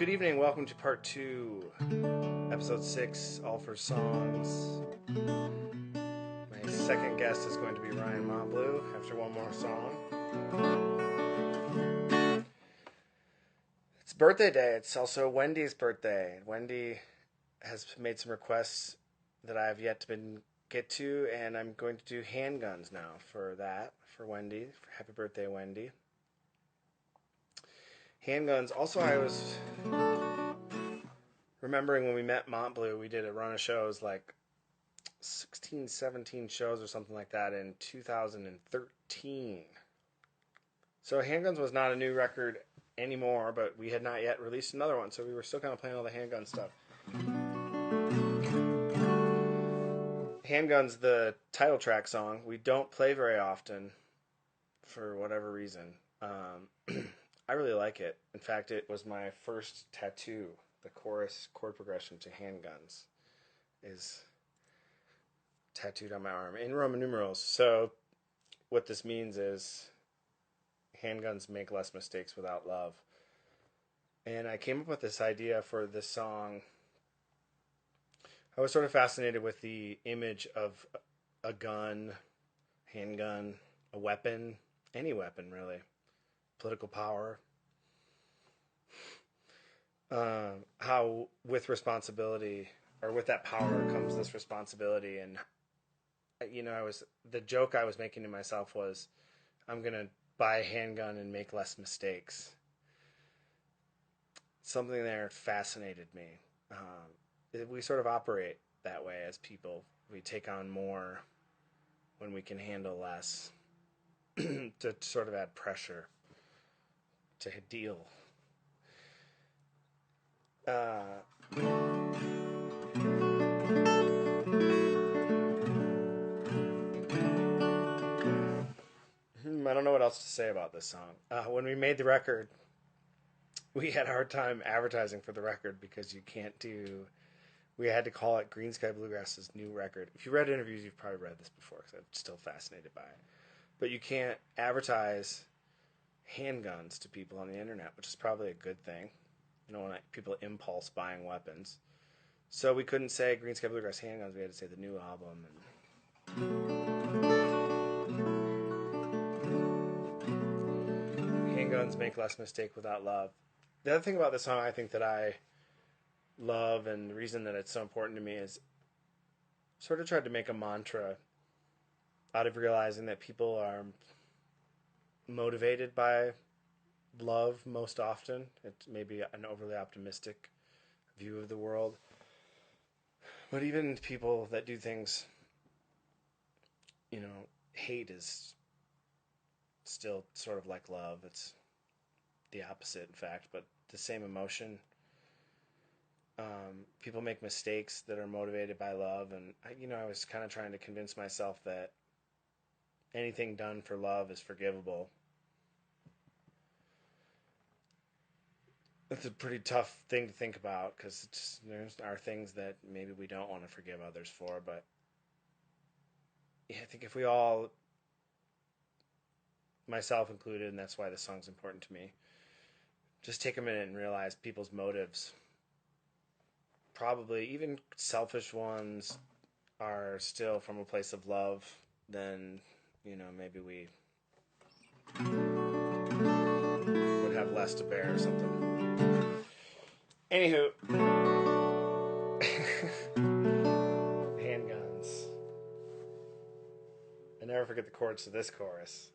Good evening, welcome to part 2, episode 6, All for Songs. My second guest is going to be Ryan Montbleau after one more song. It's birthday day, it's also Wendy's birthday. Wendy has made some requests that I have yet to get to, and I'm going to do handguns now for Wendy. Happy birthday, Wendy. Handguns. Also, I was remembering when we met Montbleau, we did a run of shows, like 16, 17 shows or something like that in 2013. So Handguns was not a new record anymore, but we had not yet released another one, so we were still kind of playing all the Handgun stuff. Handguns, the title track song, we don't play very often for whatever reason. I really like it. In fact, it was my first tattoo. The chorus chord progression to Handguns is tattooed on my arm in Roman numerals. So what this means is handguns make less mistakes without love. And I came up with this idea for this song. I was sort of fascinated with the image of a gun, handgun, a weapon, any weapon really. Political power, how with responsibility, or with that power comes this responsibility. And the joke I was making to myself was, I'm gonna buy a handgun and make less mistakes. Something there fascinated me. We sort of operate that way as people. We take on more when we can handle less to sort of add pressure to deal. I don't know what else to say about this song. When we made the record, we had a hard time advertising for the record because we had to call it Greensky Bluegrass's new record. If you read interviews, you've probably read this before because I'm still fascinated by it. But you can't advertise handguns to people on the internet, which is probably a good thing. You don't want people impulse buying weapons. So we couldn't say Greensky Bluegrass handguns, we had to say the new album. And handguns make less mistake without love. The other thing about this song I think that I love, and the reason that it's so important to me, is sort of tried to make a mantra out of realizing that people are motivated by love most often. It's maybe an overly optimistic view of the world. But even people that do things, hate is still sort of like love. It's the opposite, in fact, but the same emotion. People make mistakes that are motivated by love, and I was kind of trying to convince myself that anything done for love is forgivable. It's a pretty tough thing to think about because there are things that maybe we don't want to forgive others for. But yeah, I think if we all, myself included, and that's why this song's important to me, just take a minute and realize people's motives, probably even selfish ones, are still from a place of love. Then maybe we would have less to bear or something. Anywho, handguns. I never forget the chords to this chorus.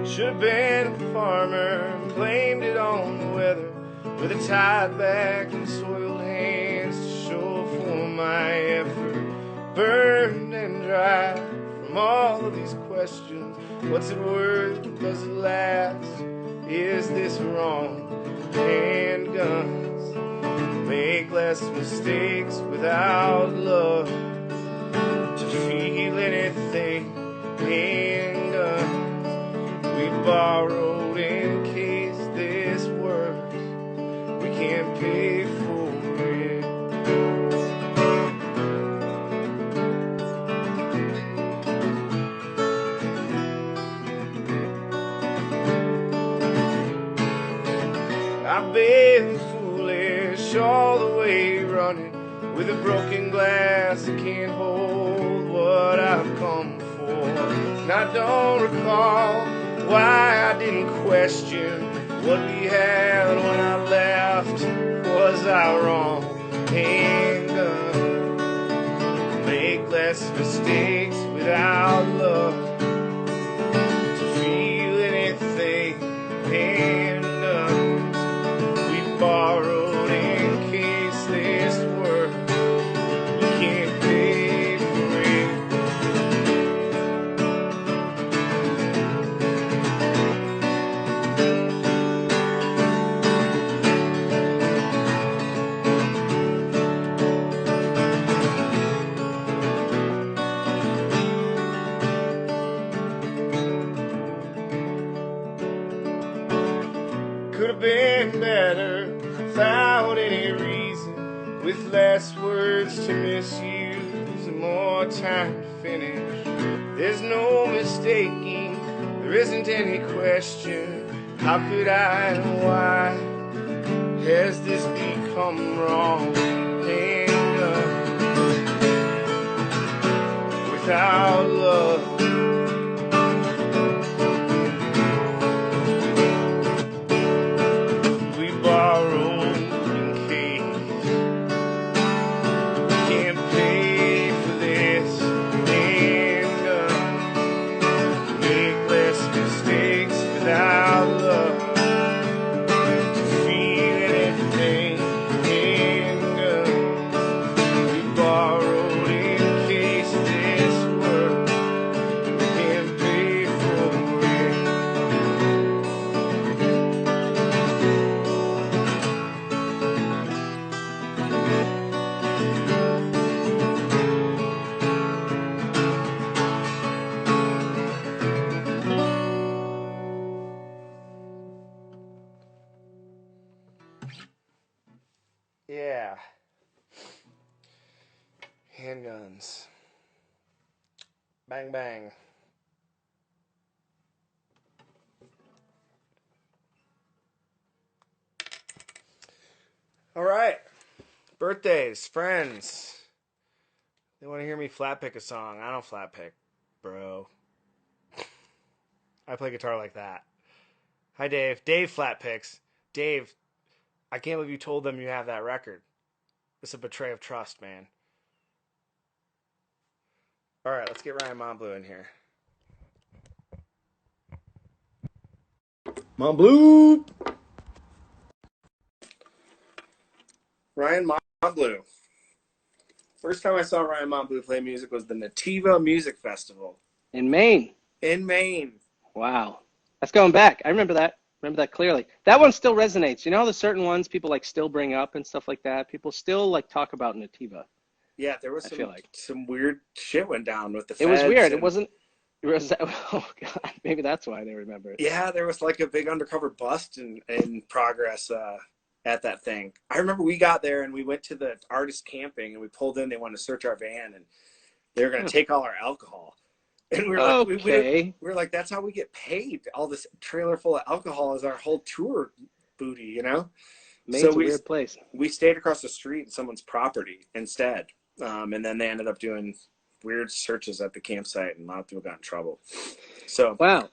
Should have been a farmer and blamed it on the weather, with a tied back and soiled hands to show for my effort, burned and dry from all of these questions. What's it worth? Does it last? Is this wrong? Handguns make less mistakes without love. To feel anything, handguns borrowed in case this works. We can't pay for it. I've been foolish all the way running with a broken glass that can't hold what I've come for. And I don't recall why I didn't question what we had when I left. Was I wrong? Handgun. Make less mistakes without love to feel anything. Handguns we borrowed in case this works. We can't pay for it. Could have been better without any reason, with less words to misuse and more time to finish. There's no mistaking, there isn't any question. How could I and why has this become wrong? And without love, borrowed in case can't pay for this. And make less mistakes without love to feel anything. And we borrowed in case this works. Can't pay for it. Yeah. Handguns. Bang, bang. All right. Birthdays, friends. They want to hear me flat pick a song. I don't flat pick, bro. I play guitar like that. Hi, Dave. Dave flat picks. Dave, I can't believe you told them you have that record. It's a betrayal of trust, man. All right, let's get Ryan Montbleau in here. Montbleau! Ryan Montbleau. First time I saw Ryan Montbleau play music was the Nativa Music Festival. In Maine. In Maine. Wow. That's going back. I remember that. Remember that clearly. That one still resonates. You know, the certain ones people like still bring up and stuff like that. People still like talk about Nativa. Yeah, there was some weird shit went down with the feds. It was weird. It wasn't. Oh God, maybe that's why they remember it. Yeah, there was like a big undercover bust in progress at that thing. I remember we got there and we went to the artist camping and we pulled in. They wanted to search our van and they were going to take all our alcohol. And we were like, okay. we were like, that's how we get paid. All this trailer full of alcohol is our whole tour booty, you know? Maine's a weird place. We stayed across the street in someone's property instead. And then they ended up doing weird searches at the campsite and a lot of people got in trouble. So wow.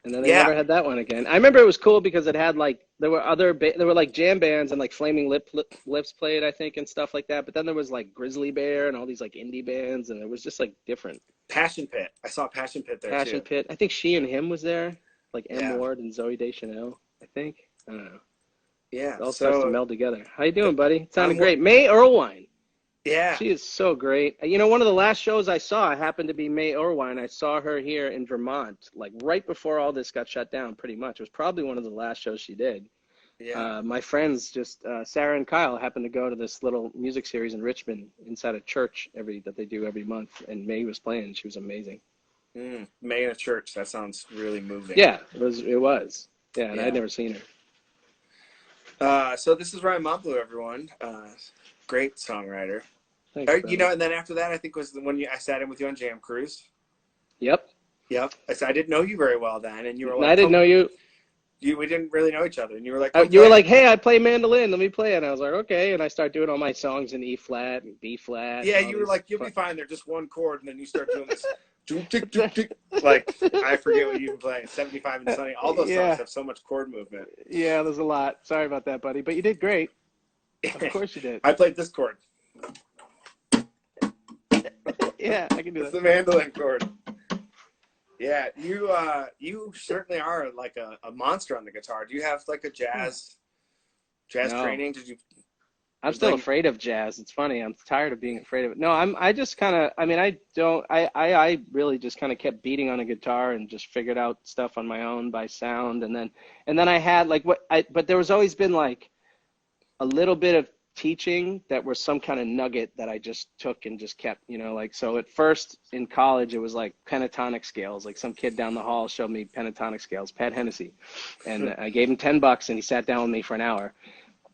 And then they never had that one again. I remember it was cool because it had like, there were like jam bands and like Flaming Lips played, I think, and stuff like that. But then there was like Grizzly Bear and all these like indie bands, and it was just like different. Passion Pit. I saw Passion Pit there too. Passion Pit. I think She and Him was there, like M. Ward and Zoe Deschanel, I think. I don't know. Yeah. It all starts to meld together. How you doing, buddy? It sounded great. May Erlewine. Yeah. She is so great. You know, one of the last shows I saw happened to be May Erlewine. I saw her here in Vermont, like right before all this got shut down, pretty much. It was probably one of the last shows she did. Yeah. My friends, Sarah and Kyle, happened to go to this little music series in Richmond inside a church that they do every month, and May was playing. She was amazing. May in a church. That sounds really moving. Yeah, it was. It was. Yeah, and I'd Yeah. never seen her. So this is Ryan Montbleau, everyone. Great songwriter. Thanks, You brother. know, and then after that, I think was when I sat in with you on Jam Cruise. Yep. Yep. I didn't know you very well then, and you were And like, I didn't know "Come." you. We didn't really know each other, and you were like, "Come You were play." like, "Hey, I play mandolin. Let me play it." And I was like, "Okay." And I started doing all my songs in E flat and B flat Yeah, and all you were these. like, "You'll be fine. They're just one chord," and then you start doing this, doop, tick, doop, tick. Like I forget what you even play. 75 and Sunny. All those songs Yeah, have so much chord movement. yeah. There's a lot. Sorry about that, buddy. But you did great. Of course you did. I played this chord. Yeah, I can do It's that. the mandolin chord. Yeah, you certainly are like a monster on the guitar. Do you have like a jazz No, training? Did you I'm still bring? afraid of jazz. It's funny. I'm tired of being afraid of it. No, I just kind of, I mean, I don't, I really just kind of kept beating on a guitar and just figured out stuff on my own by sound. And then I had like but there was always been like a little bit of teaching that was some kind of nugget that I just took and just kept, like, so at first in college, it was like pentatonic scales. Like some kid down the hall showed me pentatonic scales, Pat Hennessy. And I gave him $10 and he sat down with me for an hour.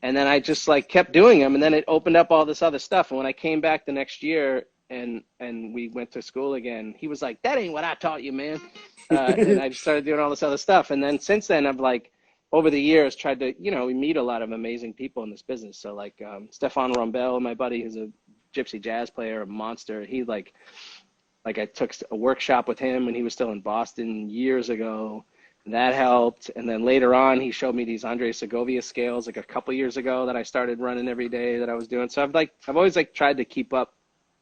And then I just like kept doing them, and then it opened up all this other stuff. And when I came back the next year and we went to school again, he was like, "That ain't what I taught you, man." And I just started doing all this other stuff. And then since then, I've like over the years tried to, we meet a lot of amazing people in this business. So like Stefan Rombel, my buddy, who's a gypsy jazz player, a monster. He like I took a workshop with him when he was still in Boston years ago. That helped. And then later on, he showed me these Andre Segovia scales like a couple years ago that I started running every day that I was doing. So I've always like tried to keep up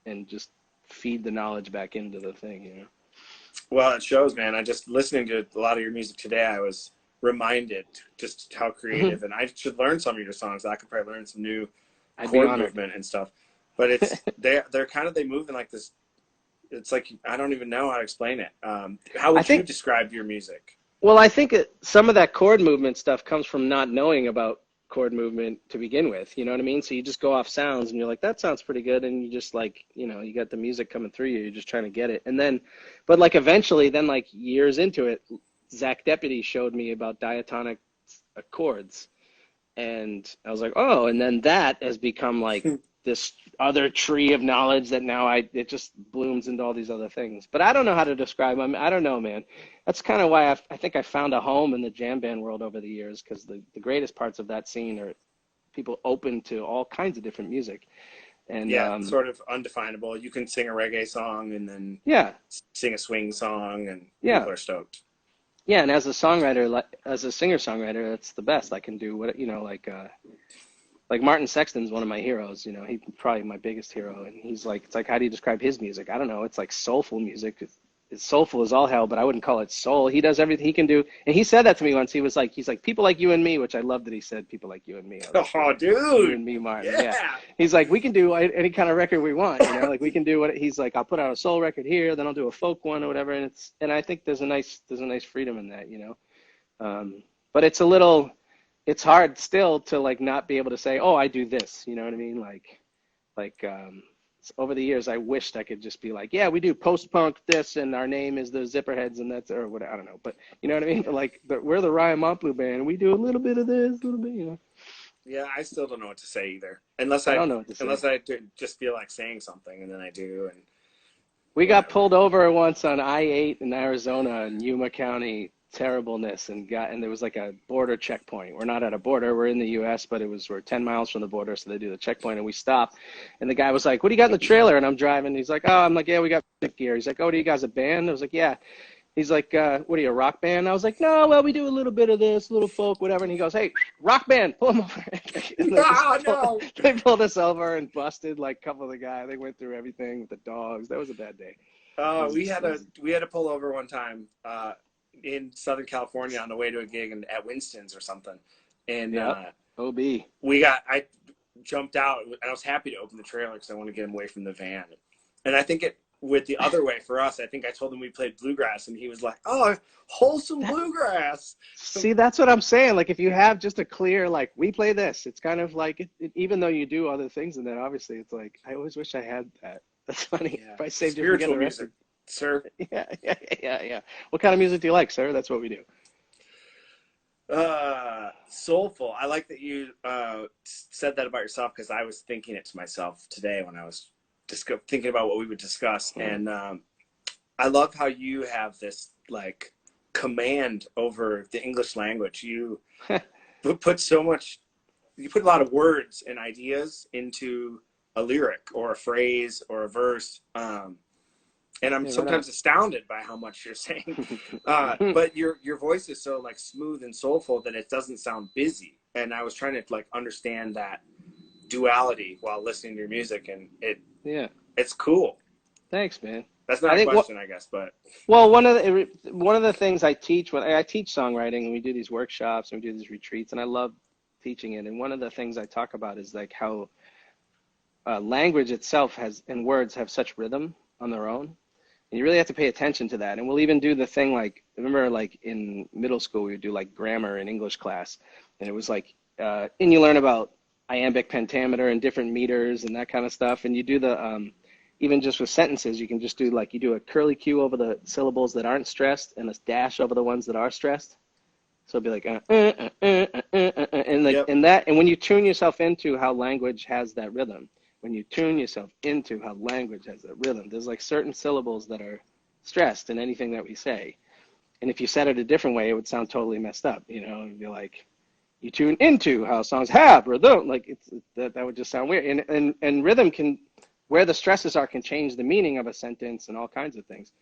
and just feed the knowledge back into the thing. Well, it shows, man. I just listening to a lot of your music today, I was reminded just how creative, and I should learn some of your songs. I could probably learn some new I'd be chord honored. movement and stuff. But they're kind of, they move in like this. It's like I don't even know how to explain it. How would you describe your music? Well, I think some of that chord movement stuff comes from not knowing about chord movement to begin with. You know what I mean? So you just go off sounds and you're like, that sounds pretty good. And you just like, you got the music coming through you. You're just trying to get it. And then, but like eventually, then like years into it, Zach Deputy showed me about diatonic chords. And I was like, oh, and then that has become like this other tree of knowledge that now it just blooms into all these other things. But I don't know how to describe them. I don't know, man. That's kind of why I think I found a home in the jam band world over the years, because the greatest parts of that scene are people open to all kinds of different music. And yeah, sort of undefinable. You can sing a reggae song and then yeah, sing a swing song, and yeah. people are stoked. Yeah, and as a songwriter, as a singer-songwriter, that's the best. I can do what, like Martin Sexton's one of my heroes. He's probably my biggest hero. And he's like, it's like, how do you describe his music? I don't know. It's like soulful music. It's soulful as all hell, but I wouldn't call it soul. He does everything he can do. And he said that to me once. He's like, people like you and me, which I love that he said people like you and me. Oh, dude. You and me, Martin. Yeah. He's like, we can do any kind of record we want. Like we can do he's like, I'll put out a soul record here, then I'll do a folk one or whatever. And I think there's a nice freedom in that, but it's hard still to like not be able to say, oh, I do this. You know what I mean? Over the years, I wished I could just be like, yeah, we do post-punk this, and our name is the Zipperheads, and that's, or what, I don't know. But you know what I mean? But we're the Ryan Montbleau band, and we do a little bit of this, a little bit, Yeah, I still don't know what to say either. Unless I don't know what to say. Unless I just feel like saying something, and then I do. And we got pulled over once on I-8 in Arizona in Yuma County. Terribleness, and there was like a border checkpoint. We're not at a border, we're in the US, but we're 10 miles from the border, so they do the checkpoint, and we stop, and the guy was like, what do you got in the trailer? And I'm driving, he's like, oh, I'm like, yeah, we got gear. He's like, oh, do you guys a band? I was like, yeah. He's like, what are you, a rock band? I was like, no, well, we do a little bit of this, a little folk, whatever. And he goes, hey, rock band, pull him over. No. They pulled us over and busted like a couple of the guys. They went through everything with the dogs. That was a bad day. We had to pull over one time in Southern California on the way to a gig at Winston's or something. And OB. I jumped out, and I was happy to open the trailer because I want to get him away from the van. And I think it went the other way for us. I think I told him we played bluegrass, and he was like, oh, wholesome bluegrass. See, that's what I'm saying. Like, if you have just a clear, like, we play this, it's kind of like, even though you do other things, and then obviously it's like, I always wish I had that. That's funny. Yeah. If I saved spiritual you, music. sir. Yeah. What kind of music do you like, sir? That's what we do. Soulful. I like that you said that about yourself because I was thinking it to myself today when I was thinking about what we would discuss, and I love how you have this like command over the English language. You put so much, you put a lot of words and ideas into a lyric or a phrase or a verse. And I'm sometimes astounded by how much you're saying. But your voice is so like smooth and soulful that it doesn't sound busy. And I was trying to like understand that duality while listening to your music, and it's cool. Thanks, man. That's not a question, I guess, but well, one of the things I teach when I teach songwriting, and we do these workshops and we do these retreats, and I love teaching it. And one of the things I talk about is like how language itself and words have such rhythm on their own. And you really have to pay attention to that. And we'll even do the thing like, remember like in middle school, we would do like grammar in English class. And it was like, and you learn about iambic pentameter and different meters and that kind of stuff. And you do the, even just with sentences, you can just do like, you do a curly Q over the syllables that aren't stressed and a dash over the ones that are stressed. So it'll be like, and like, and when you tune yourself into how language has that rhythm, when you tune yourself into how language has a rhythm, there's like certain syllables that are stressed in anything that we say. And if you said it a different way, it would sound totally messed up. You know, it'd be like, you tune into how songs have rhythm. Like that would just sound weird. And rhythm can, where the stresses are, can change the meaning of a sentence and all kinds of things.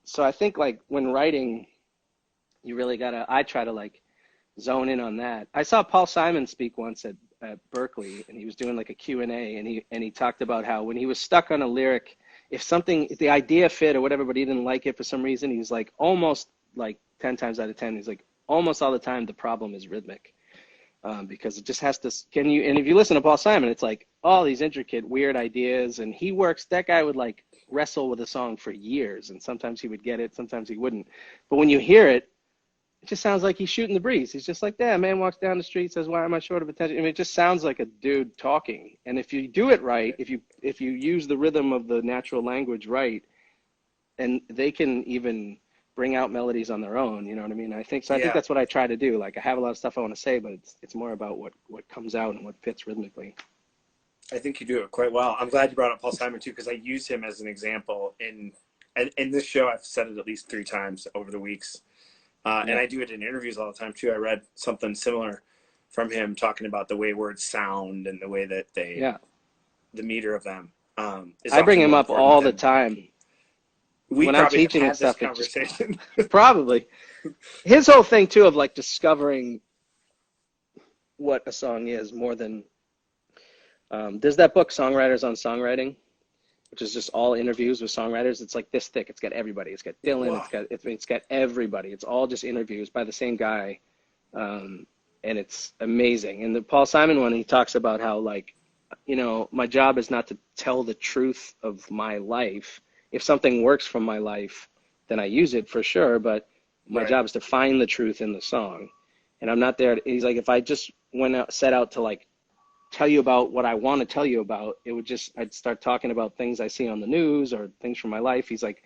So I think like when writing, you really I try to like zone in on that. I saw Paul Simon speak once at Berkeley, and he was doing like a Q&A, and he talked about how when he was stuck on a lyric, if the idea fit or whatever, but he didn't like it for some reason, he's like almost like 10 times out of 10, he's like almost all the time the problem is rhythmic, because it just has to, and if you listen to Paul Simon, it's like all these intricate, weird ideas, and that guy would like wrestle with a song for years, and sometimes he would get it, sometimes he wouldn't. But when you hear it, it just sounds like he's shooting the breeze. He's just like, yeah, man walks down the street, says, why am I short of attention? I mean, it just sounds like a dude talking. And if you do it right, if you use the rhythm of the natural language right, and they can even bring out melodies on their own, you know what I mean? I think that's what I try to do. Like I have a lot of stuff I want to say, but it's more about what comes out and what fits rhythmically. I think you do it quite well. I'm glad you brought up Paul Simon too, because I use him as an example in this show. I've said it at least 3 times over the weeks. And I do it in interviews all the time too. I read something similar from him talking about the way words sound and the way that the meter of them. I bring him up all the time. When I'm teaching and stuff, conversation. Probably. His whole thing too of like discovering what a song is more than. There's that book, Songwriters on Songwriting, which is just all interviews with songwriters. It's like this thick. It's got everybody. It's got Dylan. Wow. It's got everybody. It's all just interviews by the same guy, and it's amazing. And the Paul Simon one, he talks about how like, you know, my job is not to tell the truth of my life. If something works from my life, then I use it for sure. But my job is to find the truth in the song, and I'm not there. He's like, if I just set out to like tell you about what I want to tell you about, I'd start talking about things I see on the news or things from my life. He's like,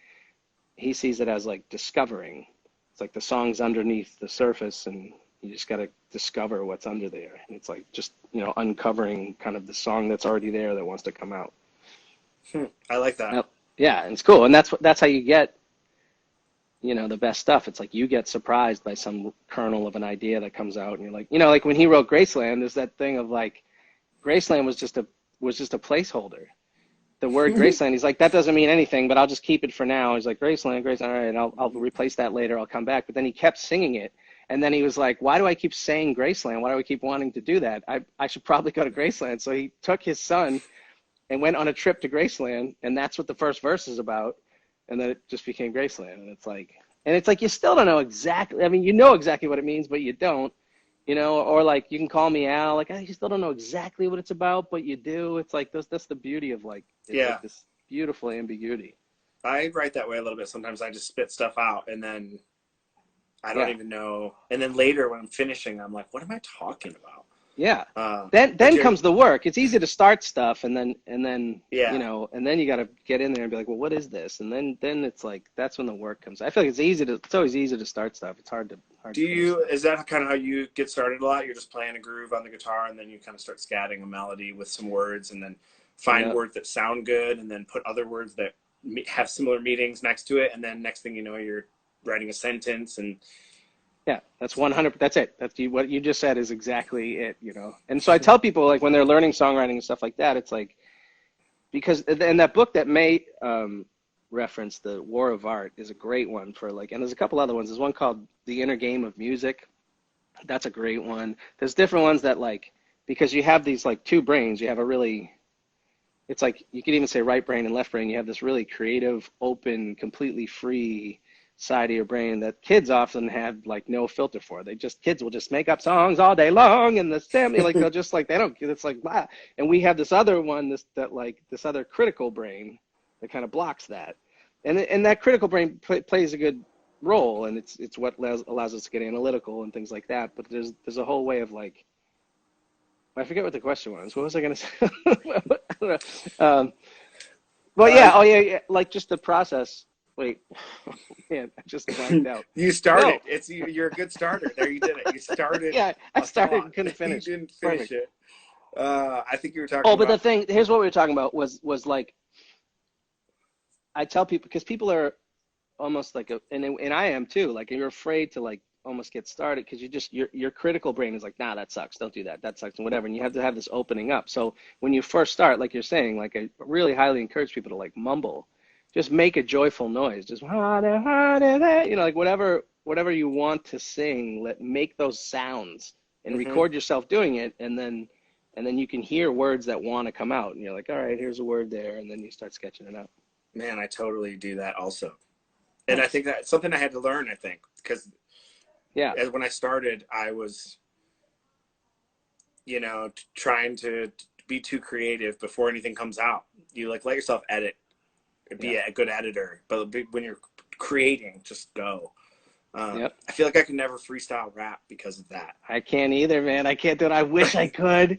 he sees it as like discovering. It's like the song's underneath the surface and you just got to discover what's under there. And it's like just, you know, uncovering kind of the song that's already there that wants to come out. I like that. Yeah, and it's cool. And that's how you get, you know, the best stuff. It's like you get surprised by some kernel of an idea that comes out and you're like, you know, like when he wrote Graceland, there's that thing of like, Graceland was just a placeholder. The word Graceland, he's like, that doesn't mean anything, but I'll just keep it for now. He's like, Graceland, all right, I'll replace that later. I'll come back. But then he kept singing it. And then he was like, why do I keep saying Graceland? Why do I keep wanting to do that? I should probably go to Graceland. So he took his son and went on a trip to Graceland. And that's what the first verse is about. And then it just became Graceland. And it's like you still don't know exactly. I mean, you know exactly what it means, but you don't. You know, or like you can call me Al, like I still don't know exactly what it's about, but you do. It's like that's the beauty of like, like this beautiful ambiguity. I write that way a little bit. Sometimes I just spit stuff out and then I don't even know. And then later when I'm finishing, I'm like, what am I talking about? Yeah. But Then comes the work. It's easy to start stuff and then yeah. and then you got to get in there and be like, well, what is this? And then it's like that's when the work comes. I feel like it's always easy to start stuff. It's hard to finish stuff. Is that kind of how you get started a lot? You're just playing a groove on the guitar and then you kind of start scatting a melody with some words and then find Yeah. words that sound good and then put other words that have similar meanings next to it, and then next thing you know, you're writing a sentence. And Yeah, that's 100. That's it. What you just said is exactly it, you know. And so I tell people like when they're learning songwriting and stuff like that, it's like because in that book that May referenced, The War of Art, is a great one for like, and there's a couple other ones. There's one called The Inner Game of Music. That's a great one. There's different ones that like because you have these like two brains, you have a really it's like you could even say right brain and left brain. You have this really creative, open, completely free side of your brain that kids often have like no filter for. Kids will just make up songs all day long and the stem like they'll just like they don't. It's like blah. And we have this other one, this other critical brain that kind of blocks that, and that critical brain plays a good role, and it's what allows us to get analytical and things like that. But there's a whole way of like. I forget what the question was. What was I going to say? Well, yeah. Oh, yeah. Like just the process. Wait, man, I just blanked out. You started. No. You're a good starter. There, you did it. You started. Yeah, I started and couldn't finish. You didn't finish Perfect. it. I think you were talking. Oh, but about... the thing here's what we were talking about was like I tell people because people are almost like and I am too. Like you're afraid to like almost get started because your critical brain is like, nah, that sucks, don't do that, that sucks, and whatever, and you have to have this opening up. So when you first start, like you're saying, like I really highly encourage people to like mumble, just make a joyful noise, just you know, like whatever you want to sing, make those sounds and record yourself doing it, and then you can hear words that want to come out, and you're like, all right, here's a word there, and then you start sketching it out. Man, I totally do that also, and I think that's something I had to learn. I think because when I started, I was, you know, trying to be too creative before anything comes out. You like let yourself edit, be a good editor, but when you're creating, just go. I feel like I can never freestyle rap because of that. I can't either, man. I can't do it. I wish I could.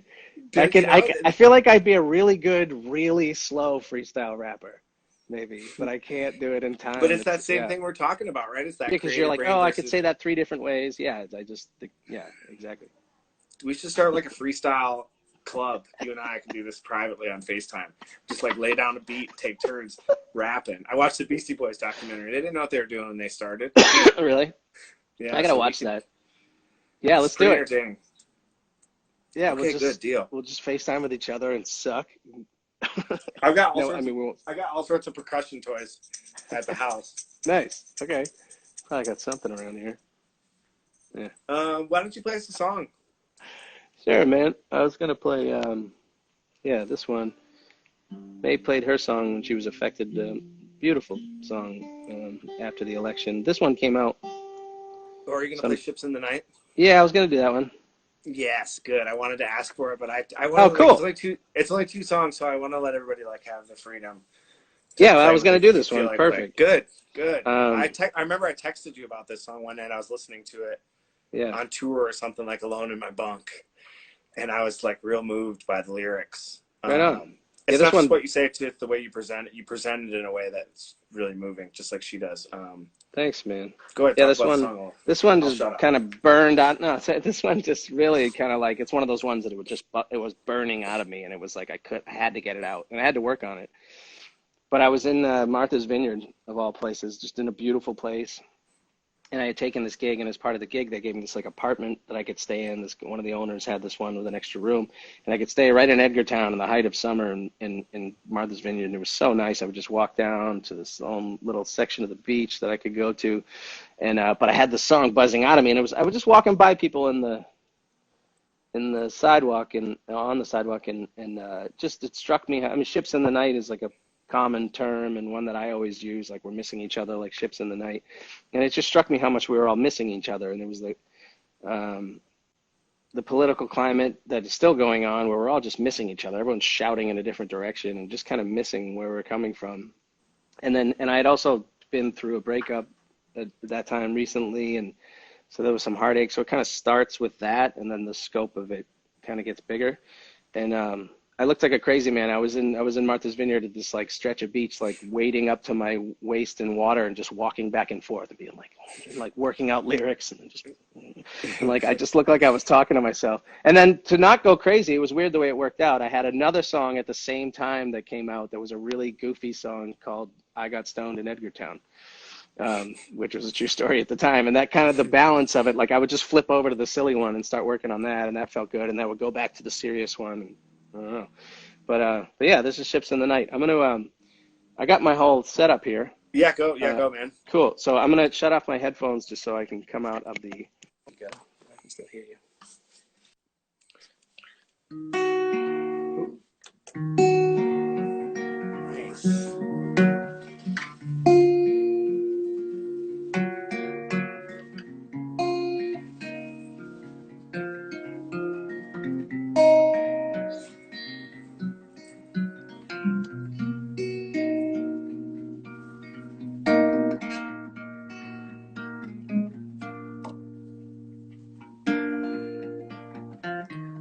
I feel like I'd be a really good, really slow freestyle rapper. Maybe, but I can't do it in time. But it's that same thing we're talking about, right? It's that because you're like, oh, I could say that 3 different ways. Yeah, I just think, yeah, exactly. We should start like a freestyle club. You and I can do this privately on FaceTime. Just like lay down a beat, take turns rapping. I watched the Beastie Boys documentary. They didn't know what they were doing when they started. Really? Yeah, I gotta watch that. Yeah, let's do it. Yeah, okay, good deal. We'll just FaceTime with each other and suck. I've got I got all sorts of percussion toys at the house. Nice. Okay. Probably got something around here. Yeah. Why don't you play us a song? Sure, man. I was gonna play this one. May played her song when she was affected. Beautiful song after the election. This one came out. Or are you gonna play Ships in the Night? Yeah, I was gonna do that one. Yes, good. I wanted to ask for it, but I want. Oh, cool. It's only two songs, so I want to let everybody like have the freedom. Yeah, well, I was gonna do this one. Like Perfect. Good. I remember I texted you about this song one night. I was listening to it. Yeah. On tour or something, like alone in my bunk, and I was like real moved by the lyrics. Right on. It's not just what you say to it, the way you present it. You present it in a way that's really moving, just like she does. Thanks, man. Go ahead. Yeah, this one just kind of burned out. No, this one just really kind of like, it's one of those ones that it was burning out of me, and it was like I had to get it out, and I had to work on it. But I was in Martha's Vineyard, of all places, just in a beautiful place. And I had taken this gig, and as part of the gig, they gave me this like apartment that I could stay in. One of the owners had this one with an extra room, and I could stay right in Edgartown in the height of summer in Martha's Vineyard. And it was so nice. I would just walk down to this own little section of the beach that I could go to, and but I had the song buzzing out of me, and I was just walking by people in the sidewalk and on the sidewalk, and just it struck me. I mean, ships in the night is like a common term and one that I always use, like we're missing each other like ships in the night, and it just struck me how much we were all missing each other. And it was like the political climate that is still going on where we're all just missing each other. Everyone's shouting in a different direction and just kind of missing where we're coming from. And I had also been through a breakup at that time recently, and so there was some heartache. So it kind of starts with that, and then the scope of it kind of gets bigger. And I looked like a crazy man. I was in Martha's Vineyard at this like stretch of beach, like wading up to my waist in water and just walking back and forth and being like working out lyrics and just and like I just looked like I was talking to myself. And then to not go crazy, it was weird the way it worked out. I had another song at the same time that came out that was a really goofy song called I Got Stoned in Edgartown. Which was a true story at the time. And that kind of the balance of it, like I would just flip over to the silly one and start working on that, and that felt good. And that would go back to the serious one. And, I don't know. But yeah, this is Ships in the Night. I'm going to, I got my whole setup here. Yeah, go, man. Cool. So I'm going to shut off my headphones just so I can come out of the, okay, I can still hear you.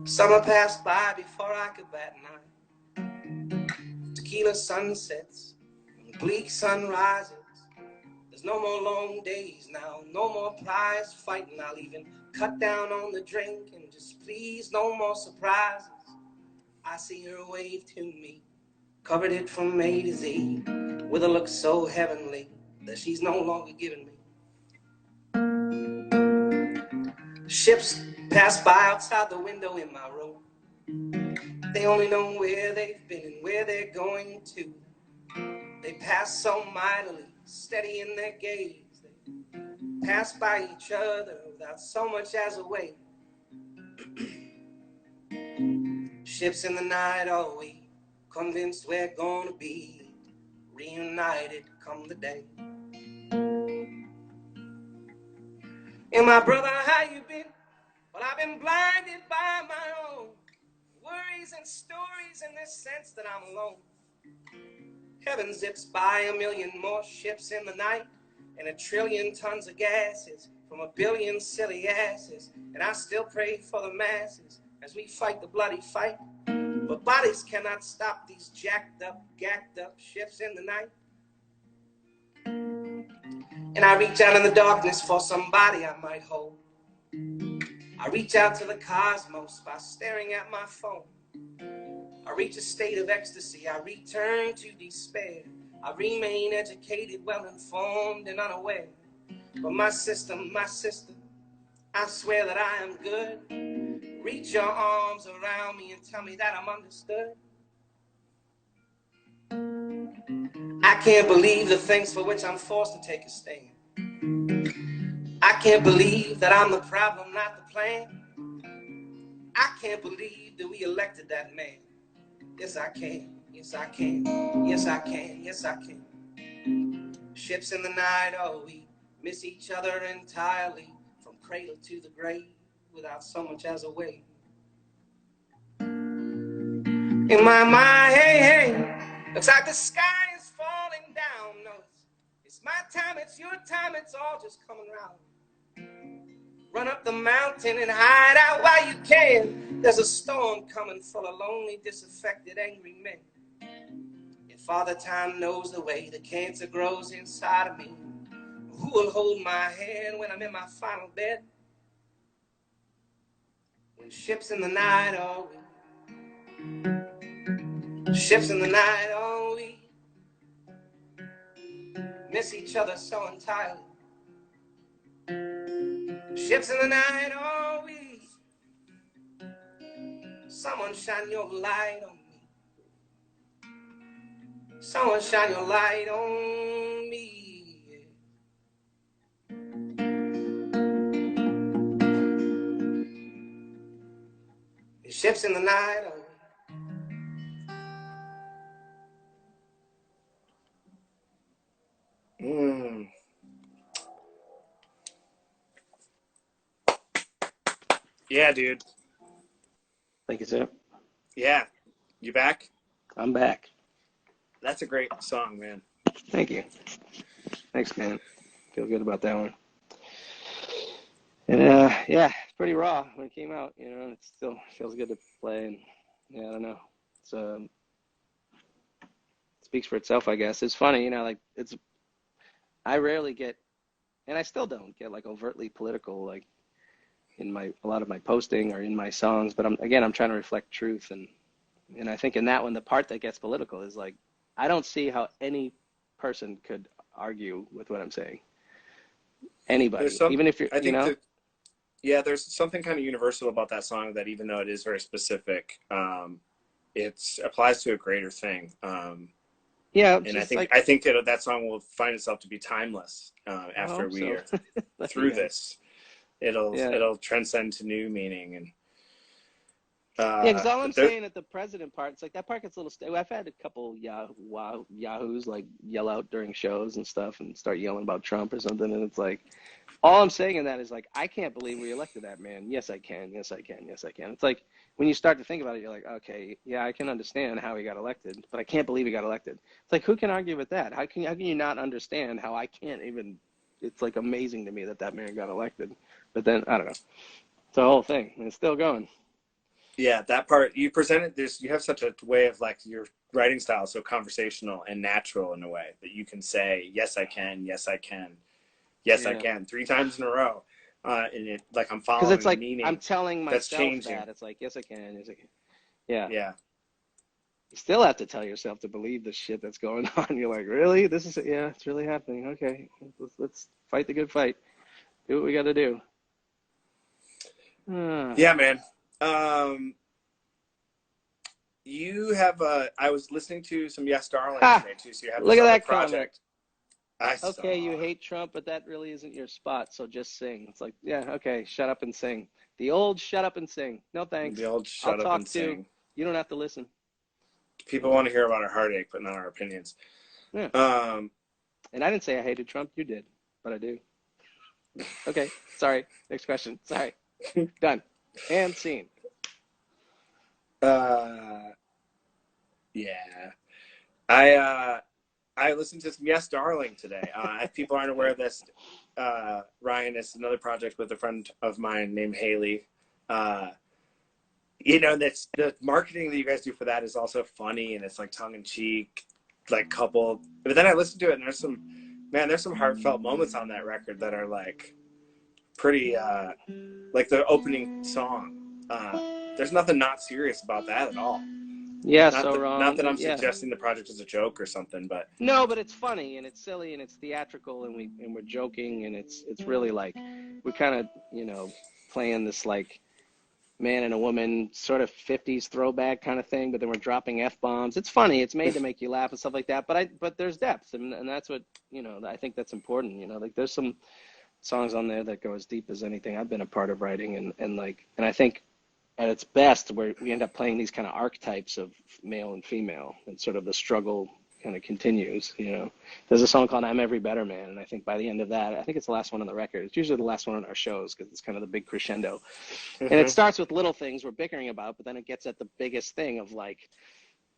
Summer passed by before I could bat an eye. Tequila sunsets and bleak sunrises. There's no more long days now, no more prize fighting. I'll even cut down on the drink and just please no more surprises. I see her wave to me, covered it from A to Z, with a look so heavenly that she's no longer giving me. Ships pass by outside the window in my room. They only know where they've been and where they're going to. They pass so mightily, steady in their gaze. They pass by each other without so much as a wave. Ships in the night, are we convinced we're gonna be reunited come the day? And my brother, how you been? Well, I've been blinded by my own worries and stories in this sense that I'm alone. Heaven zips by a million more ships in the night, and a trillion tons of gases from a billion silly asses. And I still pray for the masses as we fight the bloody fight. But bodies cannot stop these jacked up, gacked up ships in the night. And I reach out in the darkness for somebody I might hold. I reach out to the cosmos by staring at my phone. I reach a state of ecstasy, I return to despair. I remain educated, well-informed, and unaware. But my sister, I swear that I am good. Reach your arms around me and tell me that I'm understood. I can't believe the things for which I'm forced to take a stand. I can't believe that I'm the problem, not the plan. I can't believe that we elected that man. Yes, I can. Yes, I can. Yes, I can. Yes, I can. Ships in the night, oh, we miss each other entirely, from cradle to the grave, without so much as a wave. In my mind, hey, hey, looks like the sky is falling down. No, it's my time, it's your time, it's all just coming round. Run up the mountain and hide out while you can. There's a storm coming full of lonely, disaffected, angry men. And Father Time knows the way the cancer grows inside of me. Who will hold my hand when I'm in my final bed? When ships in the night, are we? Ships in the night, are we? Miss each other so entirely. Ships in the night, are we? Someone shine your light on me. Someone shine your light on me. Ships in the night, are we? Yeah, dude. Thank you, sir. Yeah. You back? I'm back. That's a great song, man. Thank you. Thanks, man. Feel good about that one. And yeah, pretty raw when it came out, you know, and it still feels good to play. And yeah, I don't know. It's speaks for itself, I guess. It's funny, you know, like I rarely get, and I still don't get like overtly political, like in a lot of my posting or in my songs, but I'm trying to reflect truth. And I think in that one, the part that gets political is like, I don't see how any person could argue with what I'm saying. Anybody, even if you're, I you think know? yeah, there's something kind of universal about that song that even though it is very specific, it applies to a greater thing. Yeah, And just I think that song will find itself to be timeless I after hope we so. are through Yeah. this. Yeah. It'll transcend to new meaning. And Yeah, because all I'm saying at the president part, it's like that part gets a little. I've had a couple yahoos like yell out during shows and stuff and start yelling about Trump or something, and it's like, all I'm saying in that is like, I can't believe we elected that man. Yes, I can. Yes, I can. Yes, I can. It's like when you start to think about it, you're like, okay, yeah, I can understand how he got elected, but I can't believe he got elected. It's like, who can argue with that? How can you not understand how I can't even? It's like amazing to me that man got elected, but then I don't know. It's a whole thing, and it's still going. Yeah, that part you presented. You have such a way of like your writing style is so conversational and natural in a way that you can say, yes, I can. Yes, I can. Yes, I Yeah. can 3 times in a row. And it like I'm Because following it's the like meaning I'm telling that's myself changing. that it's like, yes, I can. Yes, I can. Yeah. Yeah. You still have to tell yourself to believe the shit that's going on. You're like, really? This is yeah, it's really happening. Okay, let's fight the good fight. Do what we got to do. Yeah, man. You have I was listening to some Yes Darling Ha! today too. So you have Look this at other that comment. project. I Okay, you saw. hate Trump, but that really isn't your spot. So just sing. It's like, yeah, okay, shut up and sing. The old shut up and sing. No thanks. The old I'll shut up and talk too. sing. You don't have to listen. People want to hear about our heartache, but not our opinions. Yeah. Um, And I didn't say I hated Trump. You did, but I do. Okay, sorry. Next question. Sorry. Done. And scene. yeah. I listened to some Yes Darling today. If people aren't aware of this, Ryan is another project with a friend of mine named Haley. You know, that's the marketing that you guys do for that is also funny and it's like tongue in cheek, like coupled. But then I listened to it and there's some heartfelt moments on that record that are like pretty like the opening song. There's nothing not serious about that at all. Yeah, so wrong. Not that I'm Yeah. suggesting the project is a joke or something, but No, but it's funny and it's silly and it's theatrical and we're joking and it's really like we kind of, you know, playing this like man and a woman sort of 50s throwback kind of thing, but then we're dropping F-bombs. It's funny. It's made to make you laugh and stuff like that, but there's depth and that's what, you know, I think that's important, you know. Like there's some songs on there that go as deep as anything I've been a part of writing and I think at its best where we end up playing these kind of archetypes of male and female and sort of the struggle kind of continues, you know. There's a song called I'm Every Better Man, and I think by the end of that, I think it's the last one on the record. It's usually the last one on our shows because it's kind of the big crescendo. And it starts with little things we're bickering about, but then it gets at the biggest thing of like,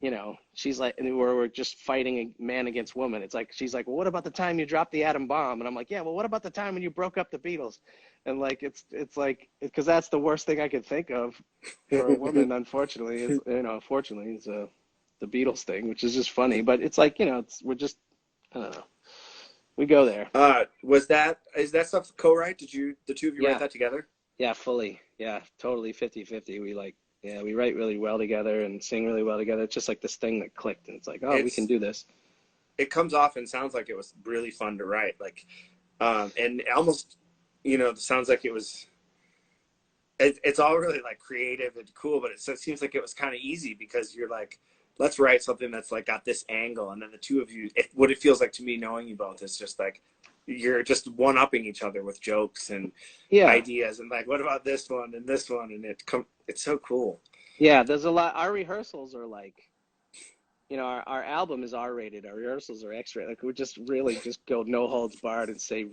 you know, she's like, and we're just fighting a man against woman. It's like, she's like, well, what about the time you dropped the atom bomb? And I'm like, yeah, well, what about the time when you broke up the Beatles? And like, it's like, because that's the worst thing I could think of for a woman, unfortunately, is, you know, fortunately, is the Beatles thing, which is just funny. But it's like, you know, we're just, I don't know. We go there. is that stuff co-write? Did the two of you write that together? Yeah, fully. Yeah, totally 50-50. We like, yeah, we write really well together and sing really well together. It's just like this thing that clicked, and it's like, oh, we can do this. It comes off and sounds like it was really fun to write, like, and it almost, you know, sounds like it was. It's all really like creative and cool, but it seems like it was kind of easy because you're like, let's write something that's like got this angle, and then the two of you, what it feels like to me knowing you both is just like you're just one-upping each other with jokes and ideas and like, what about this one and this one, and it's so cool. Yeah, there's a lot. Our rehearsals are like, you know, our album is R-rated. Our rehearsals are X-rated. Like we just really just go no holds barred and say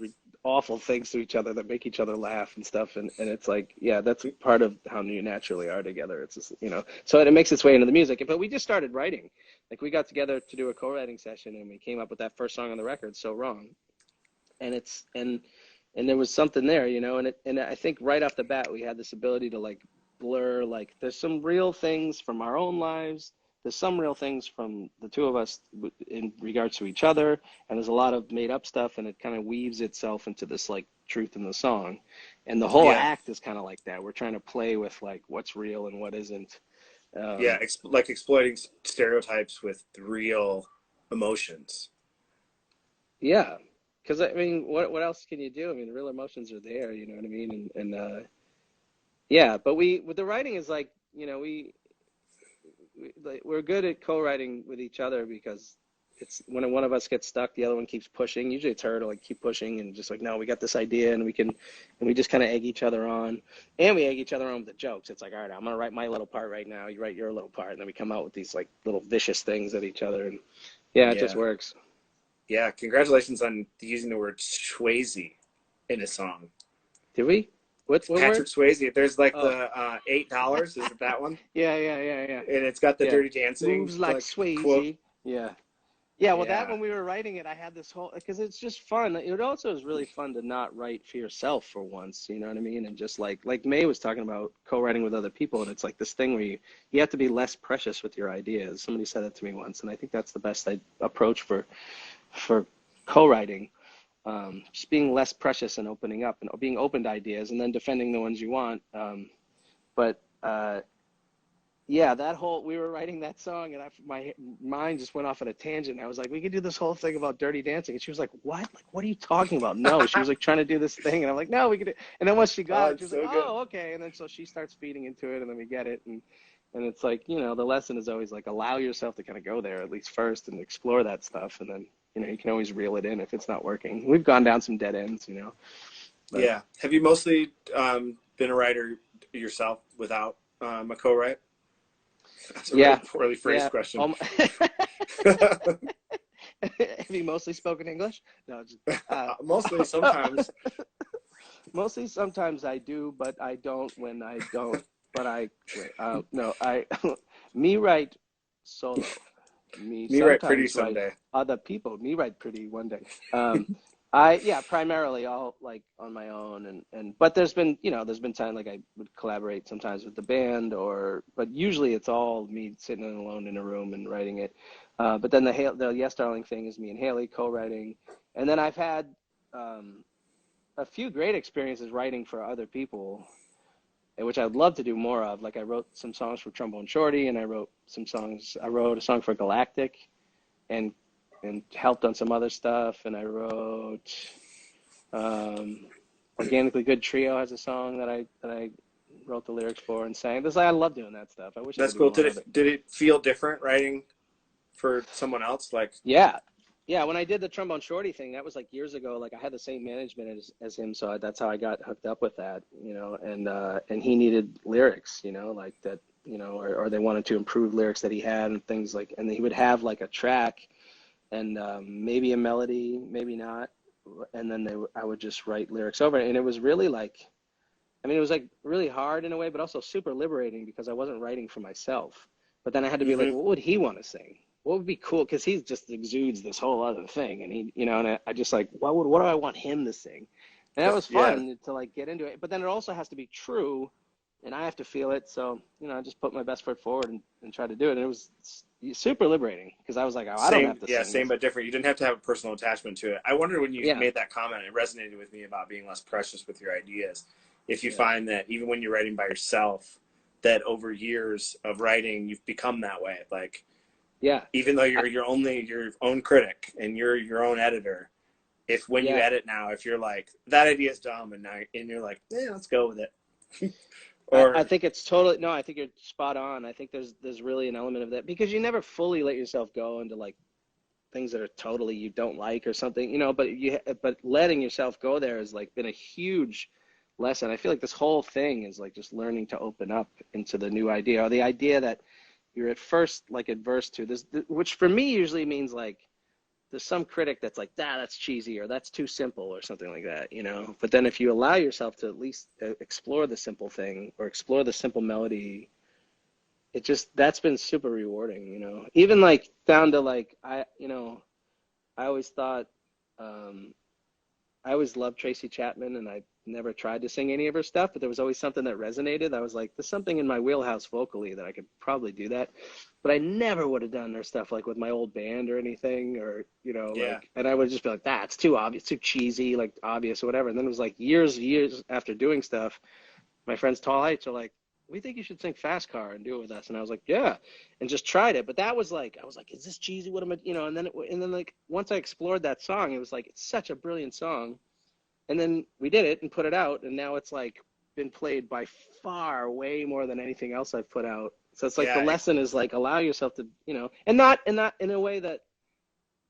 awful things to each other that make each other laugh and stuff. And it's like, yeah, that's part of how you naturally are together. It's just, you know, so it makes its way into the music. But we just started writing. Like we got together to do a co-writing session and we came up with that first song on the record, So Wrong. And and there was something there, you know, and I think right off the bat we had this ability to like blur, like there's some real things from our own lives, there's some real things from the two of us in regards to each other, and there's a lot of made up stuff, and it kind of weaves itself into this like truth in the song, and the whole Yeah. act is kind of like that. We're trying to play with like what's real and what isn't. Yeah, like exploiting stereotypes with real emotions. Yeah, because I mean, what else can you do? I mean, the real emotions are there, you know what I mean? And yeah, but with the writing is like, you know, we're good at co-writing with each other because it's when one of us gets stuck, the other one keeps pushing. Usually it's her to like keep pushing and just like, no, we got this idea, and we just kind of egg each other on, and we egg each other on with the jokes. It's like, all right, I'm gonna write my little part right now. You write your little part, and then we come out with these like little vicious things at each other, and yeah, it just Yeah. works. Yeah, congratulations on using the word Swayze in a song. Did we? What word? Patrick Swayze. There's like Oh. the $8. Is it that one? Yeah. And it's got the Yeah. Dirty Dancing Moves like quote. Swayze. Yeah. Yeah, well, that Yeah. when we were writing it, I had this whole, because it's just fun. It also is really fun to not write for yourself for once, you know what I mean? And just like May was talking about co-writing with other people, and it's like this thing where you have to be less precious with your ideas. Somebody said that to me once, and I think that's the best approach for co-writing. Just being less precious and opening up and being open to ideas, and then defending the ones you want. But yeah, we were writing that song, and my mind just went off on a tangent. I was like, we could do this whole thing about Dirty Dancing. And she was like, what? Like, what are you talking about? No, she was like trying to do this thing. And I'm like, no, we could do. And then once she got it, she was like, oh, okay. And then so she starts feeding into it, and then we get it. And it's like, you know, the lesson is always like, allow yourself to kind of go there at least first and explore that stuff. And then, you know, you can always reel it in if it's not working. We've gone down some dead ends, you know. But, yeah. Have you mostly been a writer yourself without a co-write? That's a really poorly phrased question. Have you mostly spoken English? No, just, mostly sometimes. Mostly sometimes I do, but I don't when I don't. But me write solo. Me write pretty someday. Other people, me write pretty one day. Primarily all like on my own, but there's been time like I would collaborate sometimes with the band, but usually it's all me sitting alone in a room and writing it. But then the Yes Darling thing is me and Haley co-writing, and then I've had a few great experiences writing for other people, which I'd love to do more of. Like I wrote some songs for Trombone Shorty, and I wrote a song for Galactic, and helped on some other stuff. And I wrote Organically Good Trio has a song that I wrote the lyrics for and sang. I love doing that stuff. I wish that's cool. Did it feel different writing for someone else? Like yeah, when I did the Trombone Shorty thing, that was like years ago. Like I had the same management as him, so that's how I got hooked up with that, you know. And he needed lyrics, you know, like that, you know, or they wanted to improve lyrics that he had and things like. And he would have like a track, and maybe a melody, maybe not, and then I would just write lyrics over it. And it was really like, I mean, it was like really hard in a way, but also super liberating because I wasn't writing for myself. But then I had to be like, what would he want to sing? What would be cool? Because he just exudes this whole other thing, and he, you know, and I just like, what do I want him to sing? And that was fun to like get into it. But then it also has to be true, and I have to feel it. So, you know, I just put my best foot forward and try to do it. And it was super liberating because I was like, I don't have to sing. Yeah, same but different. You didn't have to have a personal attachment to it. I wondered when you made that comment, it resonated with me about being less precious with your ideas. If you find that even when you're writing by yourself, that over years of writing, you've become that way. Like, even though you're only your own critic and you're your own editor, when you edit now, if you're like, that idea is dumb, and you're like, let's go with it. I think it's totally, no, I think you're spot on. I think there's really an element of that because you never fully let yourself go into like things that are totally you don't like or something, you know, but letting yourself go there has like been a huge lesson. I feel like this whole thing is like just learning to open up into the new idea, or the idea that you're at first like adverse to this, which for me usually means like there's some critic that's like, that's cheesy, or that's too simple, or something like that, you know. But then if you allow yourself to at least explore the simple thing or explore the simple melody, that's been super rewarding, you know. Even like down to like, I always thought I always loved Tracy Chapman, and I never tried to sing any of her stuff, but there was always something that resonated. I was like, there's something in my wheelhouse vocally that I could probably do that. But I never would have done her stuff like with my old band or anything, or, you know, Yeah. like, and I would just be like, that's too obvious, too cheesy, like obvious or whatever. And then it was like years after doing stuff, my friends Tall Heights are like, we think you should sing Fast Car and do it with us. And I was like, yeah, and just tried it. But that was like, I was like, is this cheesy? What am I, you know? And then like once I explored that song, it was like, it's such a brilliant song. And then we did it and put it out, and now it's like been played by far way more than anything else I've put out. So it's like the lesson is like allow yourself to, you know, and not in a way that,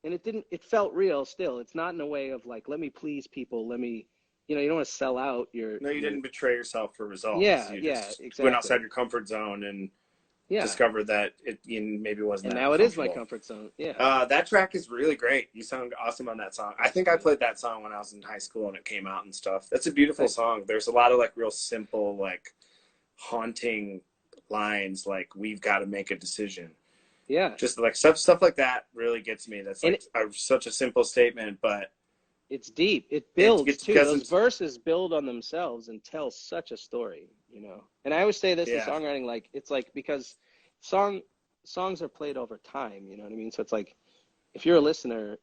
and it felt real still. It's not in a way of like, let me please people, let me, you know, you don't want to sell out your. No, you didn't betray yourself for results. Yeah, You yeah, just exactly. went outside your comfort zone and discovered that it maybe wasn't. And that now it is my comfort zone. Yeah. That track is really great. You sound awesome on that song. I think I played that song when I was in high school and it came out and stuff. That's a beautiful song. There's a lot of like real simple, like haunting lines, like we've got to make a decision. Yeah. Just like stuff like that really gets me. That's like such a simple statement, but it's deep. It builds too. Those verses build on themselves and tell such a story, you know. And I always say this in songwriting, like it's like because songs are played over time, you know what I mean? So it's like if you're a listener,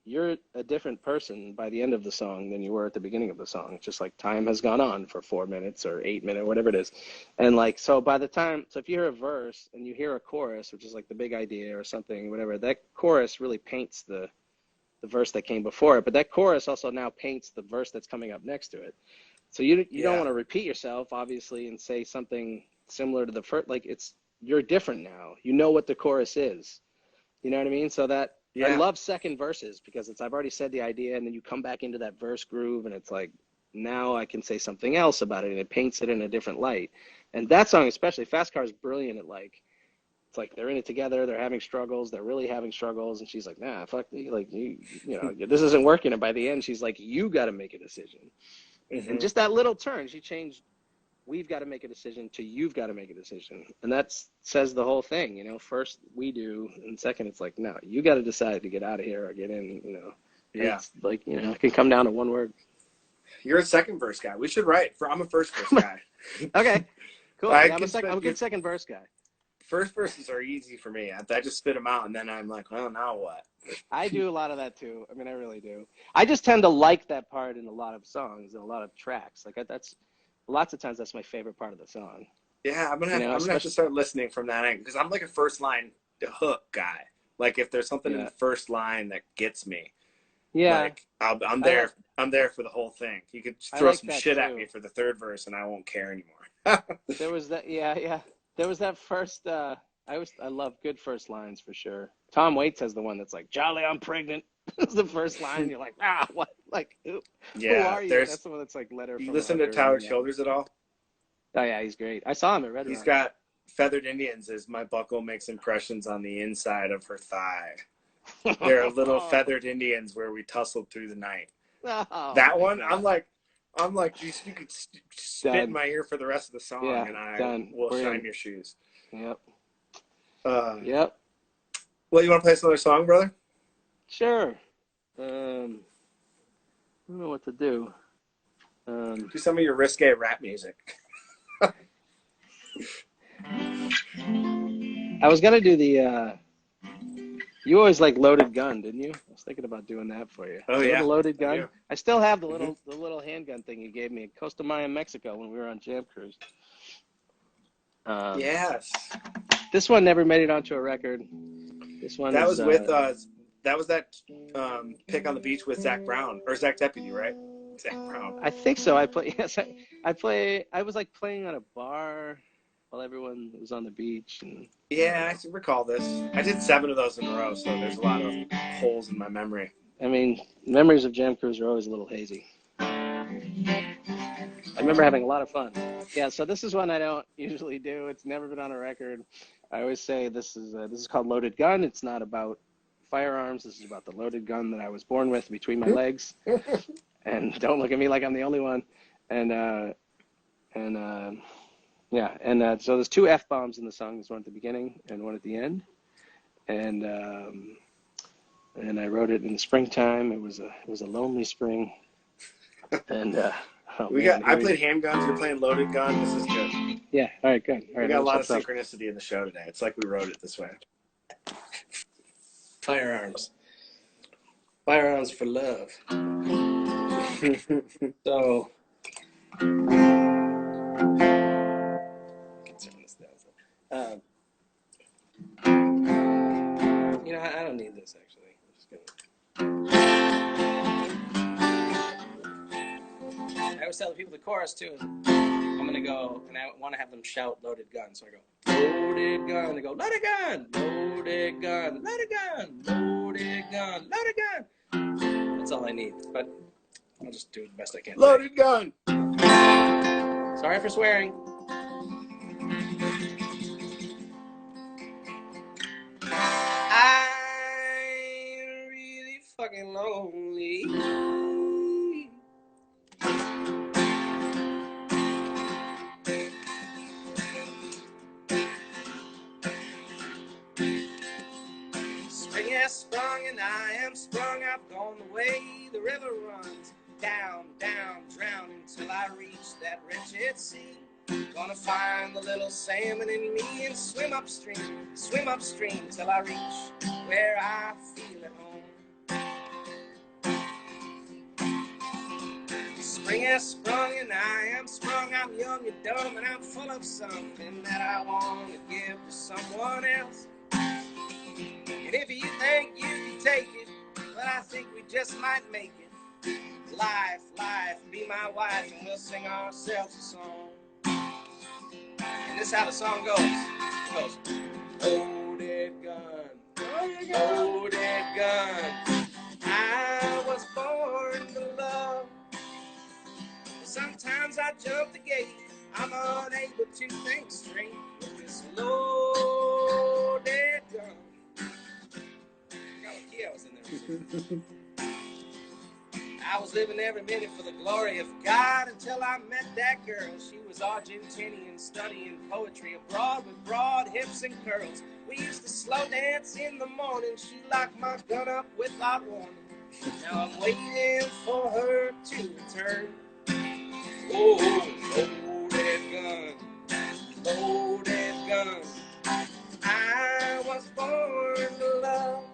you're a different person by the end of the song than you were at the beginning of the song. It's just like time has gone on for 4 minutes or 8 minutes, whatever it is. And like, so by the time, so if you hear a verse and you hear a chorus, which is like the big idea or something, whatever, that chorus really paints the verse that came before it. But that chorus also now paints the verse that's coming up next to it. So you don't want to repeat yourself, obviously, and say something similar to the first, like you're different now. You know what the chorus is. You know what I mean? So that, I love second verses because I've already said the idea and then you come back into that verse groove and it's like, now I can say something else about it and it paints it in a different light. And that song, especially, Fast Car is brilliant at like, it's like they're in it together, they're having struggles, they're really having struggles, and she's like, nah, fuck me, like you know, this isn't working. And by the end, she's like, you got to make a decision. Mm-hmm. And just that little turn, she changed, we've got to make a decision to you've got to make a decision. And that says the whole thing, you know. First we do, and second it's like, no, you got to decide to get out of here or get in, you know. Yeah. It's like, you know, it can come down to one word. You're a second verse guy. We should write. I'm a first verse guy. Okay, cool. I'm a good second verse guy. First verses are easy for me. I just spit them out, and then I'm like, well, now what? I do a lot of that too. I mean, I really do. I just tend to like that part in a lot of songs and a lot of tracks. Like that's lots of times that's my favorite part of the song. Yeah, I'm gonna have to start listening from that angle because I'm like a first line hook guy. Like if there's something in the first line that gets me, like I'm there. I'm there for the whole thing. You could throw some shit at me for the third verse, and I won't care anymore. There was that. Yeah. There was that first. I love good first lines for sure. Tom Waits has the one that's like, "Jolly, I'm pregnant." It's the first line. You're like, what? Like, who are you? That's the one that's like letter. You listen to Tyler Childers at all? Oh yeah, he's great. I saw him at Red Rock. He's got Feathered Indians as my buckle makes impressions on the inside of her thigh. There are little feathered Indians where we tussled through the night. That one, I'm like, you could spit in my ear for the rest of the song, and I will shine your shoes. Yep. Yep. Well, you want to play us another song, brother? Sure. I don't know what to do. Do some of your risque rap music. I was gonna do the. You always like Loaded Gun, didn't you? I was thinking about doing that for you. Oh yeah, Loaded Gun. I still have the little handgun thing you gave me in Costa Maya, Mexico, when we were on Jam Cruise. Yes. This one never made it onto a record. This one. That was with that was that pick on the beach with Zach Brown or Zach Deputy, right? Zach Brown. I think so. I was like playing on a bar while everyone was on the beach. And yeah, I recall this. I did 7 of those in a row, so there's a lot of holes in my memory. I mean, memories of Jam Cruise are always a little hazy. I remember having a lot of fun. Yeah, so this is one I don't usually do. It's never been on a record. I always say this is called Loaded Gun. It's not about firearms. This is about the loaded gun that I was born with between my legs. And don't look at me like I'm the only one. So there's 2 F-bombs in the song. There's one at the beginning and one at the end. And I wrote it in the springtime. It was a lonely spring. And I played handguns. You're playing loaded gun. This is good. Yeah. All right. Good. All right. We got a lot of synchronicity in the show today. It's like we wrote it this way. Firearms for love. So. I don't need this actually. I'm just gonna... I always tell the people the chorus too. I'm gonna go and I want to have them shout "loaded gun." So I go "loaded gun." They go "loaded gun, loaded gun, loaded gun, loaded gun, loaded gun." That's all I need, but I'll just do the best I can. Loaded gun. Sorry for swearing. I'm really fucking lonely. Spring has sprung and I am sprung. I've gone the way the river runs. Down, down, drown until I reach that wretched sea. Gonna find the little salmon in me and swim upstream till I reach where I feel at home. Spring has sprung and I am sprung. I'm young and dumb and I'm full of something that I want to give to someone else. And if you think you can take it, well, I think we just might make it. Life, life, be my wife and we'll sing ourselves a song. And this is how the song goes. It goes, loaded gun, loaded gun. I was born to love. Sometimes I jump the gate. I'm unable to think straight with this loaded gun. Got what key I was in there. I was living every minute for the glory of God until I met that girl. She was Argentinian, studying poetry abroad with broad hips and curls. We used to slow dance in the morning. She locked my gun up without warning. Now I'm waiting for her to return. Oh, loaded gun, loaded gun. I was born to love.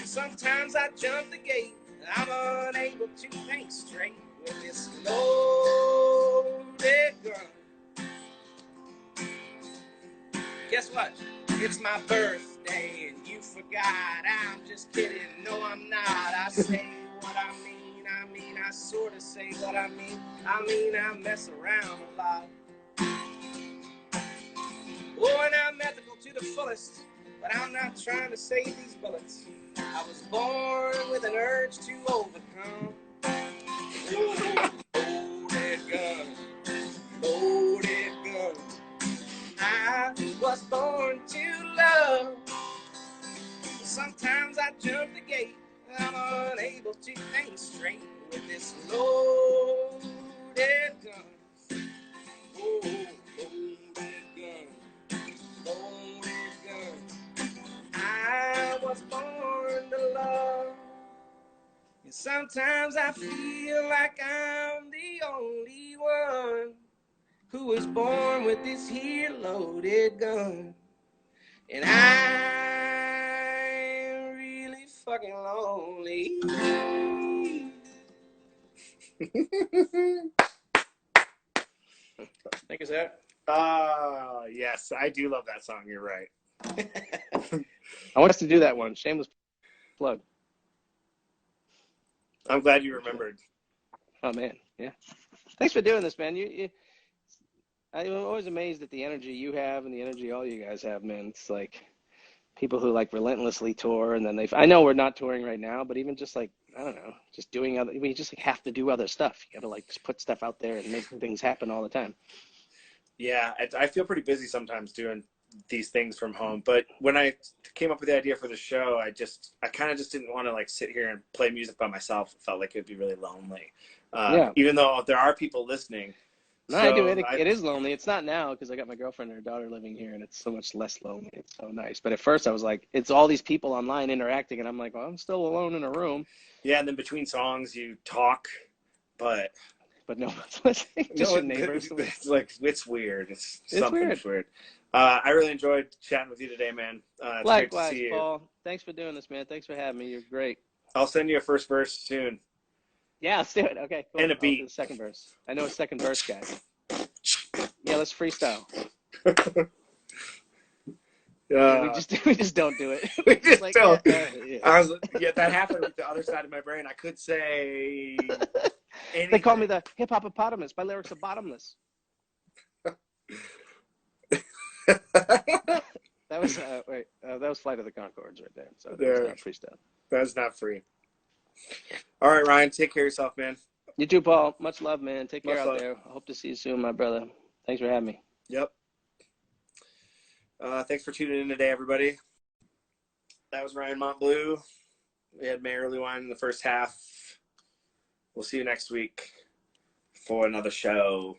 Sometimes I jump the gate. I'm unable to think straight with this loaded gun. Guess what? It's my birthday and you forgot. I'm just kidding. No, I'm not. I say what I mean. I sort of say what I mean. I mess around a lot. Oh, and I'm ethical to the fullest, but I'm not trying to save these bullets. I was born with an urge to overcome. Loaded gun, loaded gun. I was born to love. Sometimes I jump the gate. I'm unable to think straight with this loaded gun. Oh, loaded gun, loaded gun. I was born to love. And sometimes I feel like I'm the only one who was born with this here loaded gun. And I'm really fucking lonely. Think is that? Yes, I do love that song. You're right. I want us to do that one. Shameless plug. I'm glad you remembered. Oh man, yeah. Thanks for doing this, man. I'm always amazed at the energy you have and the energy all you guys have, man. It's like people who like relentlessly tour and then I know we're not touring right now, but even just like, I don't know, just doing we just like have to do other stuff. You got to like just put stuff out there and make things happen all the time. Yeah, I feel pretty busy sometimes doing these things from home. But when I came up with the idea for the show, I kind of just didn't want to like sit here and play music by myself. It felt like it'd be really lonely. Yeah. Even though there are people listening. No, so I do. It is lonely. It's not now because I got my girlfriend and her daughter living here, and it's so much less lonely. It's so nice. But at first, I was like, it's all these people online interacting, and I'm like, well, I'm still alone in a room. Yeah, and then between songs, you talk but no one's listening. Just your neighbors. It's like, it's weird. It's Weird. weird. I really enjoyed chatting with you today, man. It's Likewise, great to see you. Paul. Thanks for doing this, man. Thanks for having me. You're great. I'll send you a first verse soon. Yeah, let's do it. Okay, cool. And a beat. I'll do the second verse. I know a second verse, guys. Yeah, let's freestyle. We just don't do it. We just like, don't. Yeah. That happened with the other side of my brain. I could say anything. They call me the hip hop-opotamus. My lyrics are bottomless. That was that was Flight of the Conchords right there. So that was not freestyle. That's not free. All right, Ryan, take care of yourself, man. You too, Paul. Much love, man. Take care Much out love. there. I hope to see you soon, my brother. Thanks for having me. Yep. Thanks for tuning in today, everybody. That was Ryan Montbleau. We had Erlewine in the first half. We'll see you next week for another show.